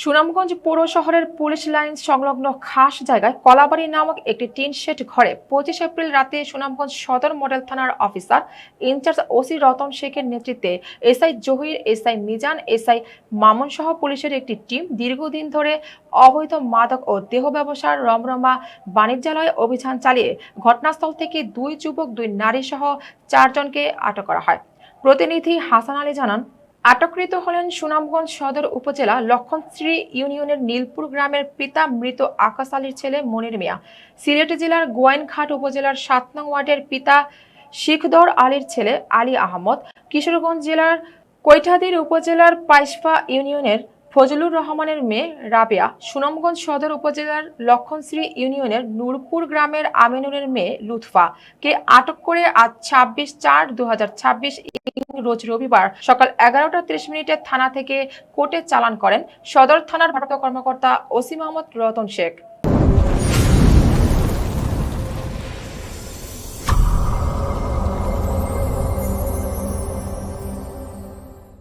সুনামগঞ্জ পৌর শহরের police line সংলগ্ন খাস জায়গায় কলাবাড়ি নামক একটি টিন শেড ঘরে 25 এপ্রিল রাতে সুনামগঞ্জ সদর মডেল থানার অফিসার ইনচার্জ ওসি রতন শেখের নেতৃত্বে SI Zahir, SI Mizan, SI Mamun সহ পুলিশের একটি টিম দীর্ঘদিন ধরে অবৈধ মাদক ও দেহ ব্যবসার রমরমা বাণিজ্যালয়ে অভিযান চালিয়ে ঘটনাস্থল থেকে 2 যুবক 2 নারী সহ 4 জনকে আটক করা হয়। প্রতিনিধি হাসান আলী জানান, আটককৃত হলেন সুনামগঞ্জ সদর উপজেলা লক্ষণশ্রী ইউনিয়নের নীলপুর গ্রামের পিতা মৃত আকাশ আলীর ছেলে মনির মিয়া, সিলেট জেলার গোয়াইনঘাট উপজেলার 7 নং ওয়ার্ডের পিতা শিখদর আলীর ছেলে আলী আহমদ, কিশোরগঞ্জ জেলার কৈঠাদির উপজেলার পাইশপা ইউনিয়নের ফজলুর রহমানের মেয়ে রাবেয়া, সুনামগঞ্জ সদর উপজেলার লক্ষণশ্রী ইউনিয়নের নূরপুর গ্রামের আমিনুরের মেয়ে লুৎফা কে আটক করে আজ 26/4/2026 রোজ রবিবার সকাল 11টা 30 থানা থেকে কোর্টে চালান করেন সদর থানার ভারপ্রাপ্ত কর্মকর্তা ওসি মোহাম্মদ রতন শেখ।